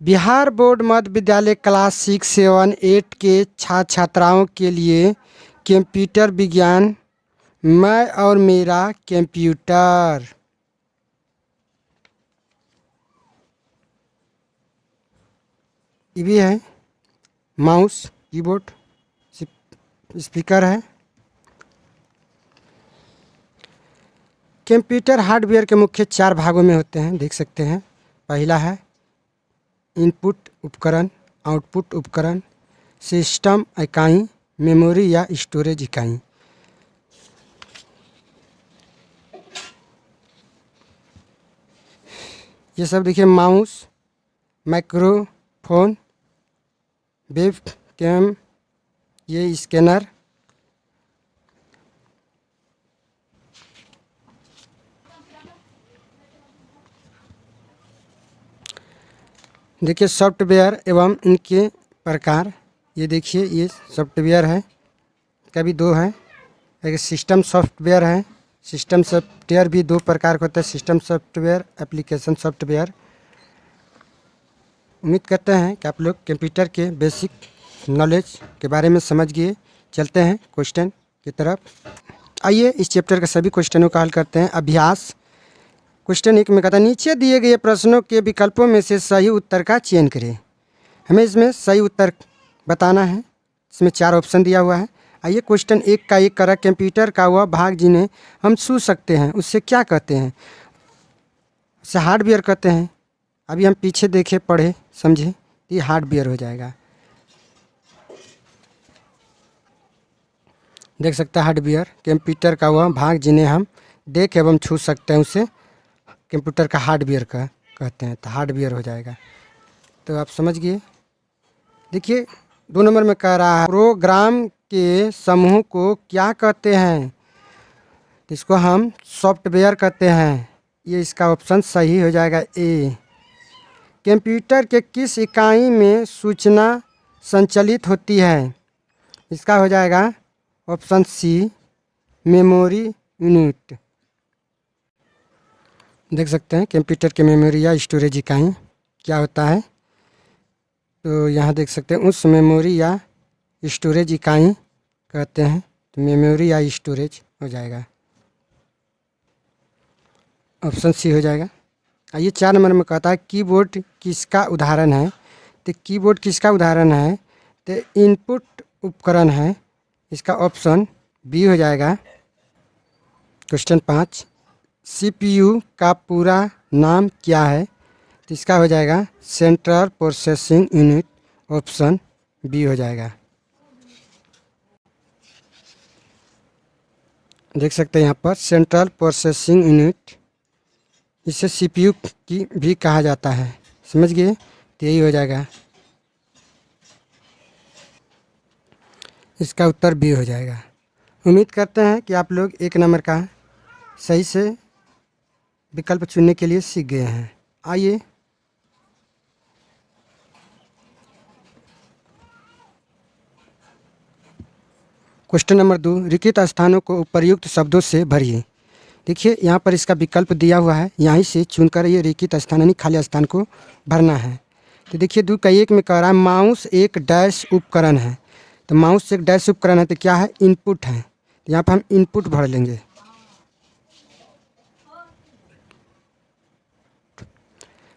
Bihar board मध्य विद्यालय class 6, 7, 8 के छात्र छात्राओं के लिए कंप्यूटर विज्ञान मैं और मेरा कंप्यूटर। ये भी है माउस, कीबोर्ड, स्पीकर है। कंप्यूटर हार्डवेयर के मुख्य 4 भागों में होते हैं, देख सकते हैं। पहला है इनपुट उपकरण, आउटपुट उपकरण, सिस्टम इकाई, मेमोरी या स्टोरेज इकाई। ये सब देखिए माउस, माइक्रोफोन, वेब कैम, ये स्कैनर, देखिए सॉफ्टवेयर एवं इनके प्रकार। ये देखिए ये सॉफ्टवेयर है, कभी 2 है। एक सिस्टम सॉफ्टवेयर है। सिस्टम सॉफ्टवेयर भी 2 प्रकार का होता है, सिस्टम सॉफ्टवेयर, एप्लीकेशन सॉफ्टवेयर। उम्मीद करते हैं कि आप लोग कंप्यूटर के बेसिक नॉलेज के बारे में समझ गए। चलते हैं क्वेश्चन की तरफ। आइए इस चैप्टर के सभी क्वेश्चनों का हल करते हैं। अभ्यास क्वेश्चन 1 में कहता है नीचे दिए गए प्रश्नों के विकल्पों में से सही उत्तर का चयन करें। हमें इसमें सही उत्तर बताना है। इसमें 4 ऑप्शन दिया हुआ है। आइए क्वेश्चन 1 का 1 करा कंप्यूटर का वह भाग जिन्हें हम छू सकते हैं उससे क्या कहते हैं? उसे हार्डवेयर कहते हैं। अभी हम पीछे देखे, पढ़े, समझे, ये हार्डवेयर हो जाएगा। देख सकते हैं हार्डवेयर, कंप्यूटर का वह भाग जिन्हें हम देख एवं छू सकते हैं उसे कंप्यूटर का हार्डवेयर का कहते हैं, तो हार्डवेयर हो जाएगा। तो आप समझ गए। देखिए 2 नंबर में कह रहा है प्रोग्राम के समूह को क्या कहते हैं? इसको हम सॉफ्टवेयर कहते हैं। ये इसका ऑप्शन सही हो जाएगा ए। कंप्यूटर के किस इकाई में सूचना संचालित होती है? इसका हो जाएगा ऑप्शन सी, मेमोरी यूनिट। देख सकते हैं कंप्यूटर के मेमोरी या स्टोरेज इकाई क्या होता है। तो यहाँ देख सकते हैं उस मेमोरी या स्टोरेज इकाई कहते हैं, तो मेमोरी या स्टोरेज हो जाएगा, ऑप्शन सी हो जाएगा। आइए 4 नंबर में कहता है कीबोर्ड किसका उदाहरण है? तो कीबोर्ड किसका उदाहरण है? तो इनपुट उपकरण है। इसका ऑप्शन बी हो जाएगा। क्वेश्चन 5 सीपीयू का पूरा नाम क्या है? तो इसका हो जाएगा central processing unit, option B हो जाएगा। देख सकते हैं यहाँ पर सेंट्रल प्रोसेसिंग यूनिट, इसे सीपीयू की भी कहा जाता है। समझ गए? तो यही हो जाएगा, इसका उत्तर बी हो जाएगा। उम्मीद करते हैं कि आप लोग 1 नंबर का सही से विकल्प चुनने के लिए सीख गए हैं। आइए क्वेश्चन नंबर 2 रिक्त स्थानों को उपर्युक्त शब्दों से भरिए। देखिए यहाँ पर इसका विकल्प दिया हुआ है, यहीं से चुनकर ये रिक्त स्थान यानी खाली स्थान को भरना है। तो देखिए 2 का 1 में कह रहा है माउस एक डैश उपकरण है। तो माउस एक डैश उपकरण है तो क्या है? इनपुट है। तो यहाँ पर हम इनपुट भर लेंगे।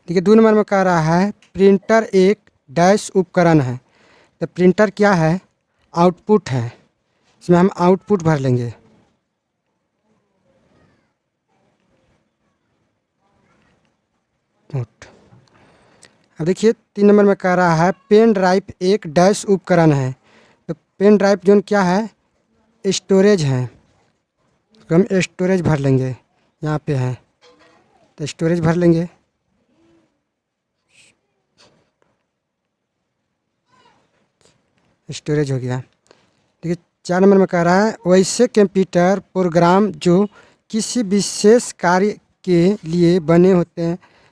देखिए 2 नंबर में कह रहा है प्रिंटर एक डैश उपकरण है। तो प्रिंटर क्या है? आउटपुट है। इसमें हम आउटपुट भर लेंगे। अब देखिए 3 नंबर में कह रहा है पेन ड्राइव एक डैश उपकरण है। तो पेन ड्राइव जो क्या है? स्टोरेज है। तो हम स्टोरेज भर लेंगे, यहाँ पे है तो स्टोरेज भर लेंगे। स्टोरेज हो गया। देखिए 4 नंबर में कह रहा है वैसे कंप्यूटर प्रोग्राम जो किसी विशेष कार्य के लिए बने होते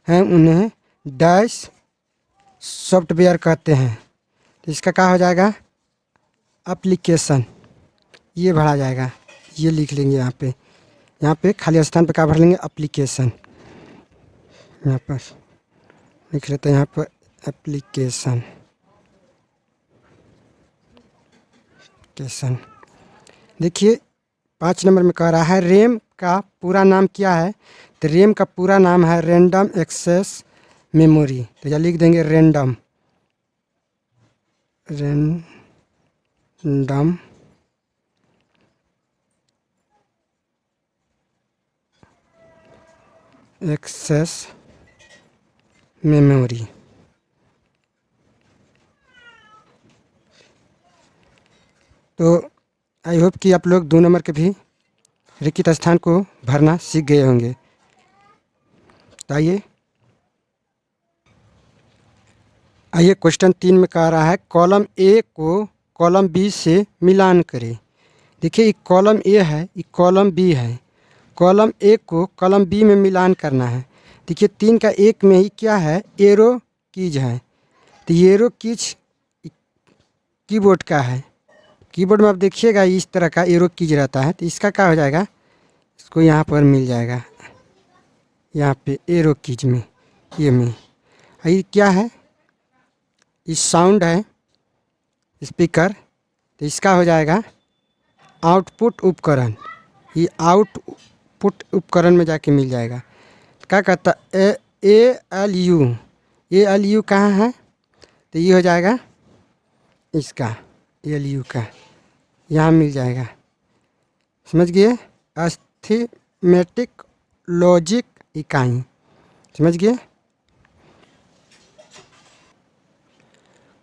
हैं उन्हें डैश सॉफ्टवेयर कहते हैं। तो इसका क्या हो जाएगा? एप्लीकेशन। ये भरा जाएगा, ये लिख लेंगे यहाँ पे खाली स्थान पे क्या भर लेंगे? एप्लीकेशन। यहाँ पर लिख लेते हैं, यहाँ पर एप्लीकेशन देखिए 5 नंबर में कह रहा है रैम का पूरा नाम क्या है। तो रैम का पूरा नाम है रैंडम एक्सेस मेमोरी। तो यहाँ लिख देंगे रैंडम एक्सेस मेमोरी। तो आई होप कि आप लोग 2 नंबर के भी रिक्त स्थान को भरना सीख गए होंगे। तो आइए क्वेश्चन 3 में कह रहा है कॉलम ए को कॉलम बी से मिलान करें। देखिए ये कॉलम ए है, ये कॉलम बी है। कॉलम ए को कॉलम बी में मिलान करना है। देखिए 3 का 1 में ही क्या है, एरो कीज है। तो ये एरो कीज कीबोर्ड का है। कीबोर्ड में आप देखिएगा इस तरह का एरो कीज रहता है। तो इसका क्या हो जाएगा, इसको यहाँ पर मिल जाएगा, यहाँ पे एरो कीज में ये में। ये क्या है, इस साउंड है स्पीकर। तो इसका हो जाएगा आउटपुट उपकरण। ये आउटपुट उपकरण में जाके मिल जाएगा। क्या कहता एल यू कहाँ है, तो ये हो जाएगा इसका एल यू का, यहाँ मिल जाएगा। समझ गए, अस्थमेटिक लॉजिक इकाई। समझ गए।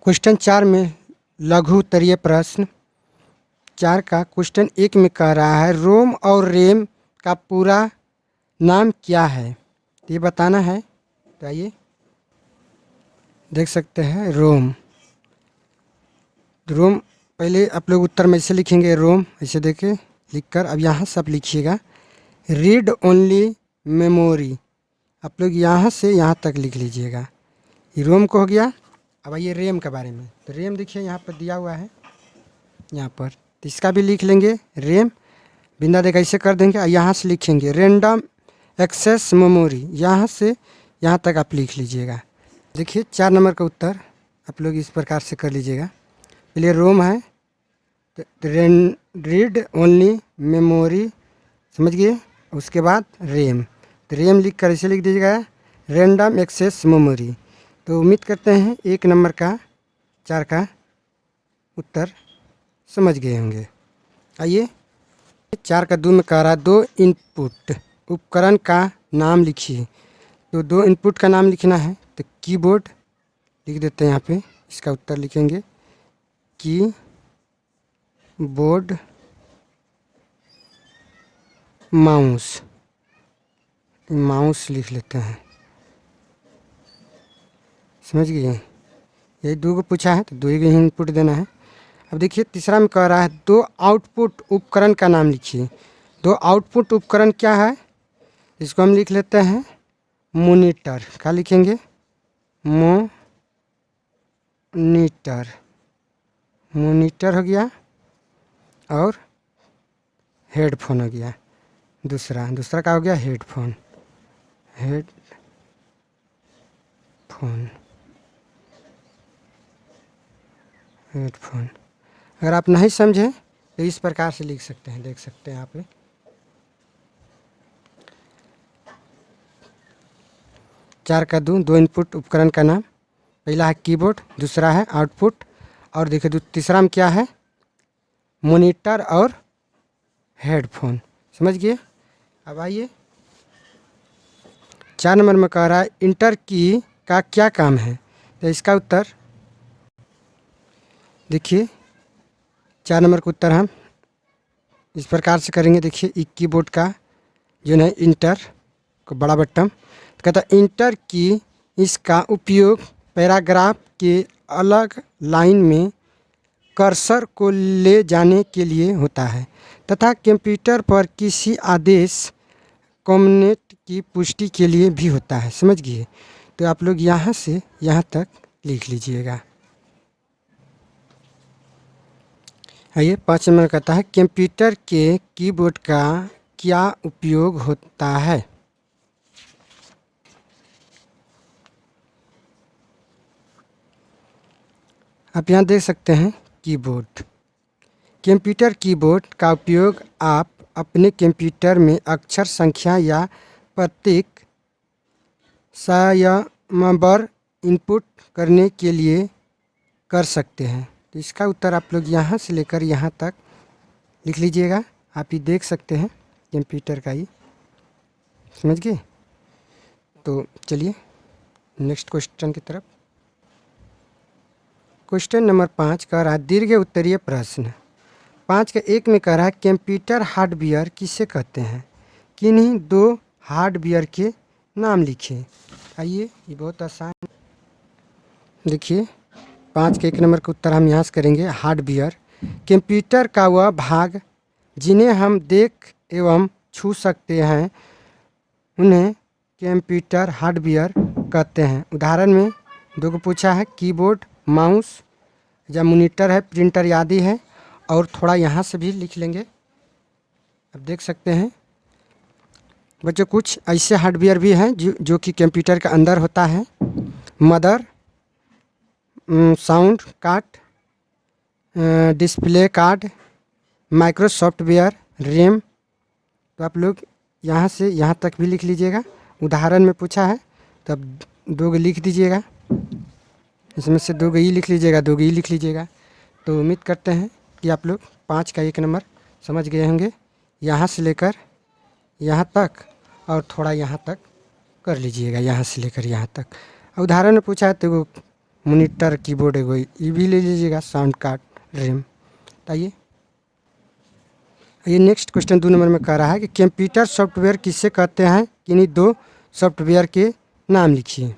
क्वेश्चन 4 में लघु उत्तरीय प्रश्न 4 का क्वेश्चन 1 में कह रहा है रोम और रैम का पूरा नाम क्या है, तो ये बताना है। तो आइए देख सकते हैं रोम पहले आप लोग उत्तर में ऐसे लिखेंगे रोम, ऐसे देखे लिखकर। अब यहाँ से आप लिखिएगा रीड ओनली मेमोरी। आप लोग यहाँ से यहाँ तक लिख लीजिएगा। ये रोम को हो गया। अब आइए रैम के बारे में। तो रैम देखिए यहाँ पर दिया हुआ है, यहाँ पर। तो इसका भी लिख लेंगे रैम, बिंदा देखा ऐसे कर देंगे। यहाँ से लिखेंगे रैंडम एक्सेस मेमोरी, यहाँ से यहाँ तक आप लिख लीजिएगा। देखिए 4 नंबर का उत्तर आप लोग इस प्रकार से कर लीजिएगा। पहले रोम है, तो रीड ओनली मेमोरी, समझ गए। उसके बाद रैम, तो रैम लिख कर ऐसे लिख दीजिएगा रैंडम एक्सेस मेमोरी। तो उम्मीद करते हैं 1 नंबर का 4 का उत्तर समझ गए होंगे। आइए 4 का 2 में कह रहा है 2 इनपुट उपकरण का नाम लिखिए। तो 2 इनपुट का नाम लिखना है। तो कीबोर्ड लिख देते हैं, यहाँ पे इसका उत्तर लिखेंगे कीबोर्ड, माउस लिख लेते हैं। समझ गए, यही 2 को पूछा है तो 2 ही इनपुट देना है। अब देखिए तीसरा में कह रहा है 2 आउटपुट उपकरण का नाम लिखिए। 2 आउटपुट उपकरण क्या है, इसको हम लिख लेते हैं मॉनिटर। क्या लिखेंगे, मॉनिटर हो गया और हेडफोन हो गया। दूसरा क्या हो गया, हेडफोन। अगर आप नहीं समझे तो इस प्रकार से लिख सकते हैं, देख सकते हैं यहाँ पे। चार का 2 इनपुट उपकरण का नाम, पहला है कीबोर्ड, दूसरा है आउटपुट, और देखिए तीसरा में क्या है, मॉनिटर और हेडफोन। समझ गए। अब आइए 4 नंबर में कह रहा है इंटर की का क्या काम है। तो इसका उत्तर देखिए 4 नंबर का उत्तर हम इस प्रकार से करेंगे। देखिए एक कीबोर्ड का जो है इंटर को बड़ा बटन, तो कहता है इंटर की इसका उपयोग पैराग्राफ के अलग लाइन में कर्सर को ले जाने के लिए होता है तथा कंप्यूटर पर किसी आदेश कमेंट की पुष्टि के लिए भी होता है। समझ गए। तो आप लोग यहाँ से यहाँ तक लिख लीजिएगा। आइए 5 नंबर कहता है कंप्यूटर के कीबोर्ड का क्या उपयोग होता है। आप यहाँ देख सकते हैं कीबोर्ड। कंप्यूटर कीबोर्ड का उपयोग आप अपने कंप्यूटर में अक्षर, संख्या या प्रतीक संयमवर इनपुट करने के लिए कर सकते हैं। तो इसका उत्तर आप लोग यहाँ से लेकर यहाँ तक लिख लीजिएगा। आप ये देख सकते हैं कंप्यूटर का ही, समझ गए। तो चलिए नेक्स्ट क्वेश्चन की तरफ। क्वेश्चन नंबर 5 कह रहा है दीर्घ उत्तरीय प्रश्न। 5 का 1 में कह रहा है कंप्यूटर हार्डवेयर किसे कहते हैं, किन्हीं 2 हार्डवेयर के नाम लिखिए। आइए ये बहुत आसान, देखिए 5 के 1 नंबर का उत्तर हम यहाँ से करेंगे। हार्डवेयर कंप्यूटर का वह भाग जिन्हें हम देख एवं छू सकते हैं उन्हें कंप्यूटर हार्डवेयर कहते हैं। उदाहरण में 2 को पूछा है, कीबोर्ड, माउस या मॉनिटर है, प्रिंटर आदि है। और थोड़ा यहाँ से भी लिख लेंगे, अब देख सकते हैं बच्चों कुछ ऐसे हार्डवेयर भी हैं जो कि कंप्यूटर के अंदर होता है। Mother, sound card, display card, micro software, RAM. तो आप लोग यहाँ से यहाँ तक भी लिख लीजिएगा। उदाहरण में पूछा है तो अब 2 लिख दीजिएगा, इसमें से 2 ही लिख लीजिएगा, 2 ही लिख लीजिएगा। तो उम्मीद करते हैं कि आप लोग 5 का 1 नंबर समझ गए होंगे। यहाँ से लेकर यहाँ तक और थोड़ा यहाँ तक कर लीजिएगा, यहाँ से लेकर यहाँ तक। उदाहरण में पूछा है तो वो मॉनिटर, कीबोर्ड है, कोई ये भी ले लीजिएगा, साउंड कार्ड, रैम। आइए ये नेक्स्ट क्वेश्चन 2 नंबर में कह रहा है कि कंप्यूटर सॉफ्टवेयर किसे कहते हैं, किन्हीं 2 सॉफ्टवेयर के नाम लिखिए।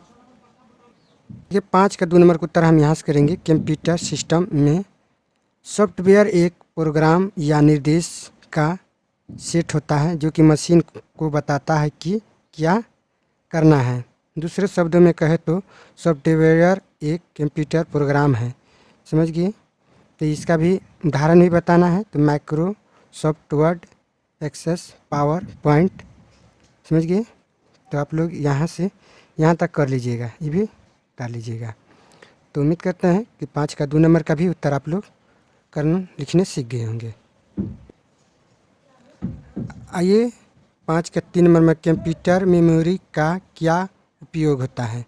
ये 5 का 2 नंबर का उत्तर हम यहाँ से करेंगे। कंप्यूटर सिस्टम में सॉफ्टवेयर एक प्रोग्राम या निर्देश का सेट होता है जो कि मशीन को बताता है कि क्या करना है। दूसरे शब्दों में कहे तो सॉफ्टवेयर एक कंप्यूटर प्रोग्राम है, समझ गए। तो इसका भी उदाहरण भी बताना है तो Microsoft Word, Access, PowerPoint, समझ गए। तो आप लोग यहाँ से यहाँ तक कर लीजिएगा, ये भी डाल लीजिएगा। तो उम्मीद करते हैं कि 5 का 2 नंबर का भी उत्तर आप लोग करना लिखने सीख गए होंगे। आइए 5 का 3 नंबर में कंप्यूटर मेमोरी का क्या उपयोग होता है।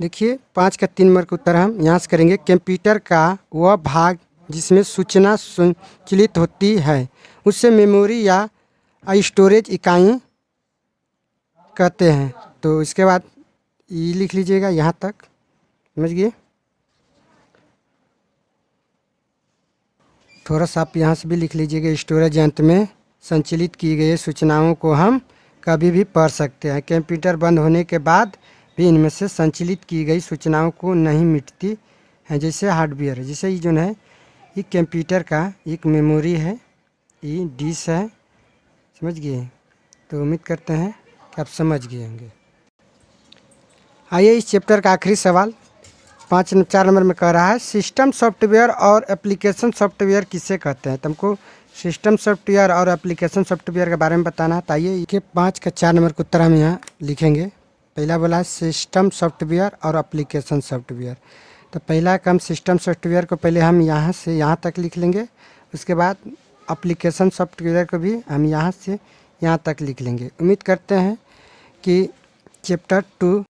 देखिए 5 का 3 नंबर का उत्तर हम यहाँ से करेंगे। कंप्यूटर का वह भाग जिसमें सूचना संचालित होती है उससे मेमोरी या स्टोरेज इकाई कहते हैं। तो इसके बाद ये लिख लीजिएगा यहाँ तक, समझ गए। थोड़ा सा आप यहाँ से भी लिख लीजिएगा। स्टोरेज यंत्र में संचालित की गई सूचनाओं को हम कभी भी पढ़ सकते हैं। कंप्यूटर बंद होने के बाद भी इनमें से संचालित की गई सूचनाओं को नहीं मिटती हैं, जैसे हार्डवेयर है। जैसे ये जो है ये कंप्यूटर का एक मेमोरी है, ये डिस्क है, समझ गए। तो उम्मीद करते हैं कि आप समझ गए होंगे। आइए इस चैप्टर का आखिरी सवाल 4 नंबर में कह रहा है सिस्टम सॉफ्टवेयर और एप्लीकेशन सॉफ्टवेयर किसे कहते हैं। तुमको सिस्टम सॉफ्टवेयर और एप्लीकेशन सॉफ्टवेयर के बारे में बताना है। तो आइए इसके 5 का 4 नंबर का उत्तर हम यहाँ लिखेंगे। पहला बोला है सिस्टम सॉफ्टवेयर और एप्लीकेशन सॉफ्टवेयर। तो पहला काम सिस्टम सॉफ्टवेयर को पहले हम यहाँ से यहाँ तक लिख लेंगे, उसके बाद एप्लीकेशन सॉफ्टवेयर को भी हम यहाँ से यहाँ तक लिख लेंगे। उम्मीद करते हैं कि चैप्टर 2